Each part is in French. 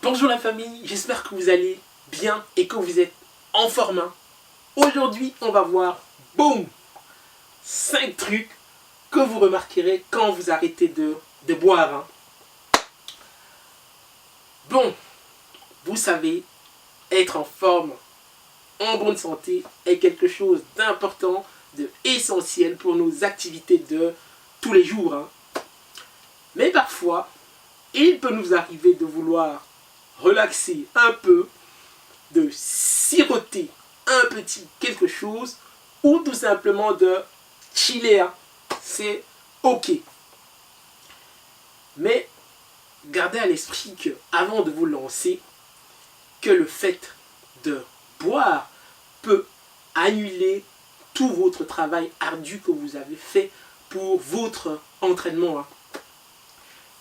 Bonjour la famille, j'espère que vous allez bien et que vous êtes en forme. Aujourd'hui, on va voir, boum, 5 trucs que vous remarquerez quand vous arrêtez de boire. Bon, vous savez, être en forme, en bonne santé est quelque chose d'important, d'essentiel pour nos activités de tous les jours. Mais parfois, il peut nous arriver de vouloir relaxer un peu, de siroter un petit quelque chose ou tout simplement de chiller. C'est ok. Mais gardez à l'esprit que avant de vous lancer, que le fait de boire peut annuler tout votre travail ardu que vous avez fait pour votre entraînement.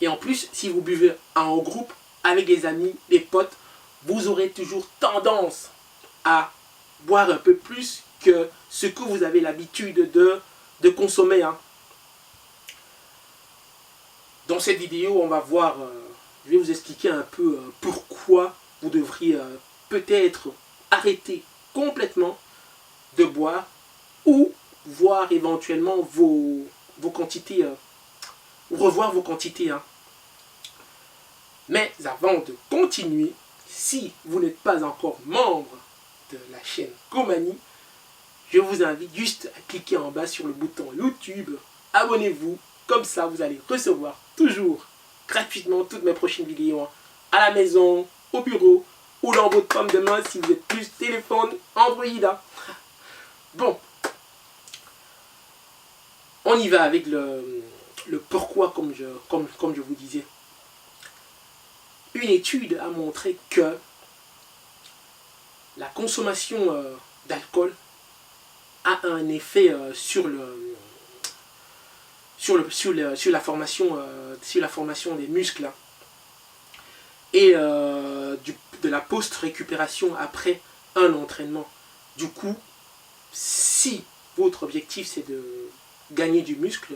Et en plus, si vous buvez en groupe, avec des amis, des potes, vous aurez toujours tendance à boire un peu plus que ce que vous avez l'habitude de consommer. Dans cette vidéo, on va voir, je vais vous expliquer un peu pourquoi vous devriez peut-être arrêter complètement de boire ou voir éventuellement vos quantités, ou revoir vos quantités. Mais avant de continuer, si vous n'êtes pas encore membre de la chaîne Gomani, je vous invite juste à cliquer en bas sur le bouton YouTube. Abonnez-vous, comme ça vous allez recevoir toujours gratuitement toutes mes prochaines vidéos à la maison, au bureau ou dans votre pomme de main si vous êtes plus téléphone Android. Bon, on y va avec le pourquoi comme je vous disais. Une étude a montré que la consommation d'alcool a un effet sur la formation des muscles et de la post-récupération après un entraînement. Du coup, si votre objectif c'est de gagner du muscle,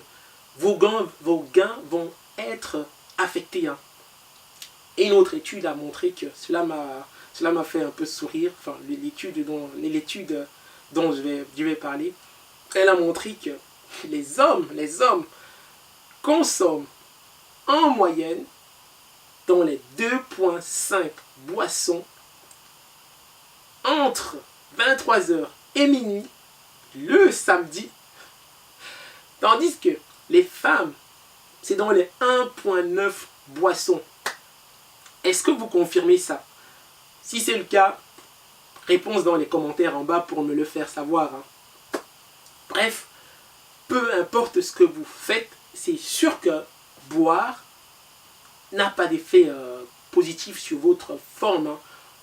vos gains vont être affectés. Et une autre étude a montré que cela m'a fait un peu sourire, enfin l'étude dont je vais parler, elle a montré que les hommes consomment en moyenne dans les 2,5 boissons entre 23h et minuit le samedi, tandis que les femmes, c'est dans les 1,9 boissons. Est-ce que vous confirmez ça? Si c'est le cas, réponse dans les commentaires en bas pour me le faire savoir. Bref, peu importe ce que vous faites, c'est sûr que boire n'a pas d'effet positif sur votre forme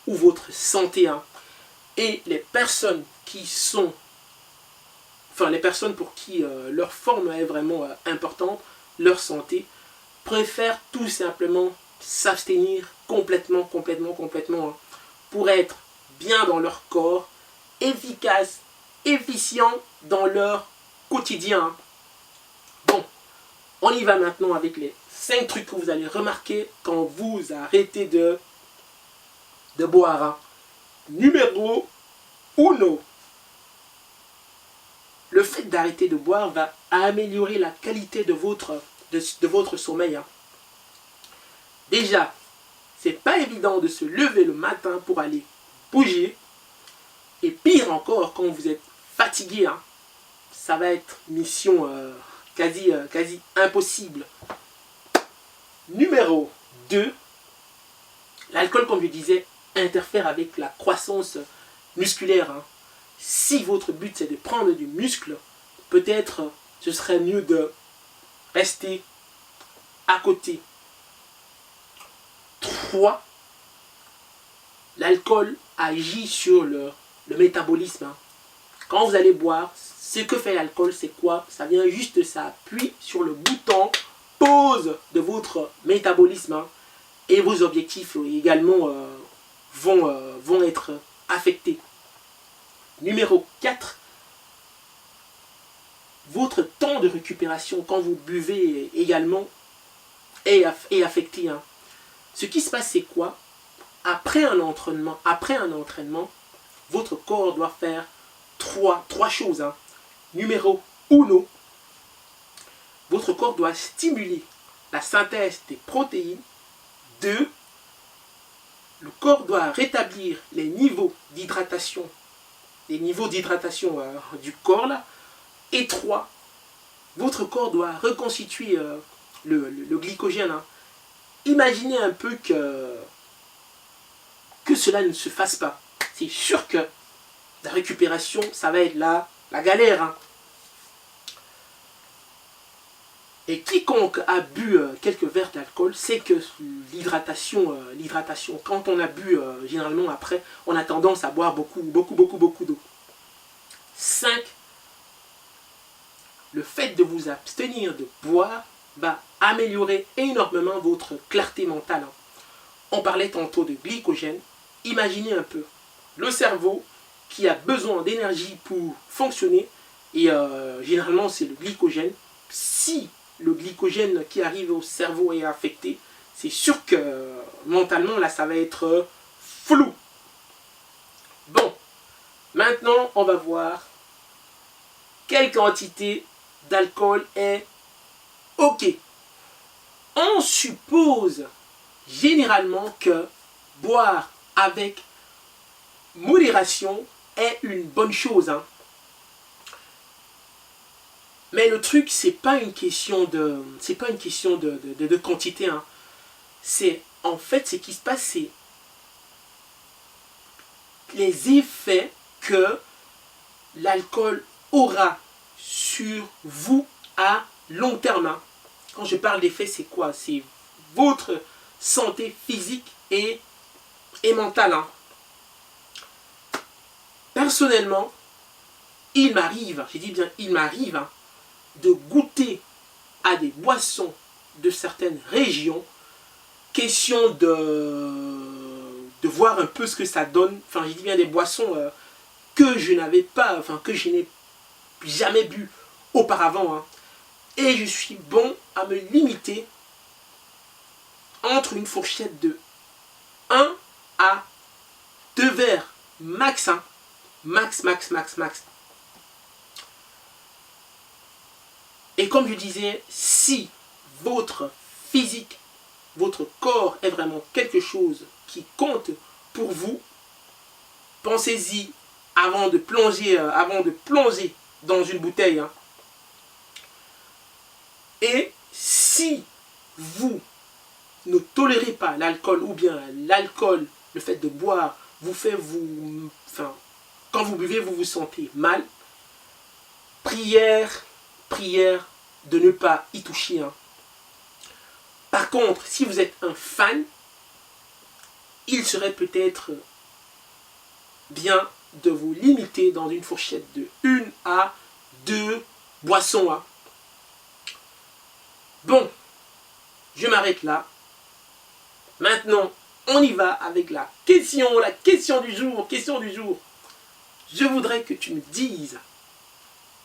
ou votre santé. Et les personnes pour qui leur forme est vraiment importante, leur santé, préfèrent tout simplement s'abstenir complètement pour être bien dans leur corps, efficace, efficient dans leur quotidien. Bon, on y va maintenant avec les 5 trucs que vous allez remarquer quand vous arrêtez de boire. Numéro 1. Le fait d'arrêter de boire va améliorer la qualité de votre sommeil. Déjà, c'est pas évident de se lever le matin pour aller bouger. Et pire encore, quand vous êtes fatigué, ça va être mission quasi impossible. Numéro 2, l'alcool, comme je disais, interfère avec la croissance musculaire. Si votre but c'est de prendre du muscle, peut-être ce serait mieux de rester à côté. 3. L'alcool agit sur le métabolisme. Quand vous allez boire, ce que fait l'alcool, c'est quoi? Ça vient juste, ça appuie sur le bouton pause de votre métabolisme. Et vos objectifs également vont être affectés. Numéro 4. Votre temps de récupération quand vous buvez également est affecté. Ce qui se passe, c'est quoi? après un entraînement, votre corps doit faire trois choses. Hein. Numéro 1, votre corps doit stimuler la synthèse des protéines. 2, le corps doit rétablir les niveaux d'hydratation du corps. Là. Et 3, votre corps doit reconstituer le glycogène. Hein. Imaginez un peu que cela ne se fasse pas. C'est sûr que la récupération, ça va être la galère. Hein. Et quiconque a bu quelques verres d'alcool sait que l'hydratation, quand on a bu, généralement après, on a tendance à boire beaucoup d'eau. 5, le fait de vous abstenir de boire va améliorer énormément votre clarté mentale. Hein. On parlait tantôt de glycogène. Imaginez un peu le cerveau qui a besoin d'énergie pour fonctionner et généralement c'est le glycogène. Si le glycogène qui arrive au cerveau est affecté, c'est sûr que mentalement là ça va être flou. Bon, maintenant on va voir quelle quantité d'alcool est ok. On suppose généralement que boire avec modération est une bonne chose. Hein. Mais le truc, c'est pas une question de quantité. Hein. C'est en fait ce qui se passe, c'est les effets que l'alcool aura sur vous à long terme. Hein. Quand je parle d'effets, c'est quoi? C'est votre santé physique et mentale. Hein. Personnellement, il m'arrive, j'ai dit bien il m'arrive, hein, de goûter à des boissons de certaines régions, question de voir un peu ce que ça donne. Enfin, j'ai dit bien des boissons que je n'avais pas, enfin que je n'ai jamais bu auparavant. Hein. Et je suis bon à me limiter entre une fourchette de 1 à 2 verres max. Hein. Max. Et comme je disais, si votre physique, votre corps est vraiment quelque chose qui compte pour vous, pensez-y avant de plonger dans une bouteille. Hein. Et si vous ne tolérez pas l'alcool ou bien l'alcool, le fait de boire, quand vous buvez, vous vous sentez mal, prière de ne pas y toucher. Hein. Par contre, si vous êtes un fan, il serait peut-être bien de vous limiter dans une fourchette de 1 à 2 boissons. Hein. Bon, je m'arrête là. Maintenant, on y va avec la question du jour. Je voudrais que tu me dises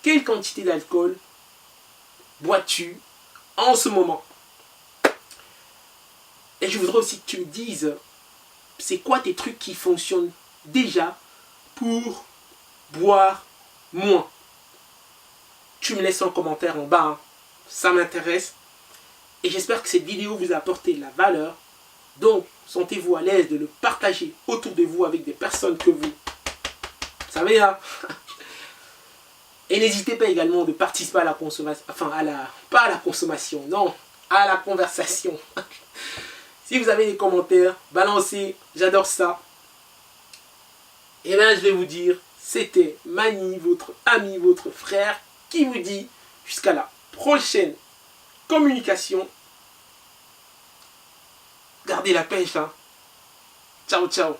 quelle quantité d'alcool bois-tu en ce moment? Et je voudrais aussi que tu me dises c'est quoi tes trucs qui fonctionnent déjà pour boire moins. Tu me laisses un commentaire en bas, hein. Ça m'intéresse. Et j'espère que cette vidéo vous a apporté de la valeur. Donc, sentez-vous à l'aise de le partager autour de vous avec des personnes que vous savez. Hein. Et n'hésitez pas également de participer à la consommation, pas à la consommation, non, à la conversation. Si vous avez des commentaires, balancez, j'adore ça. Et bien, je vais vous dire, c'était Mani, votre ami, votre frère, qui vous dit jusqu'à la prochaine communication. Gardez la pêche, hein. Ciao, ciao.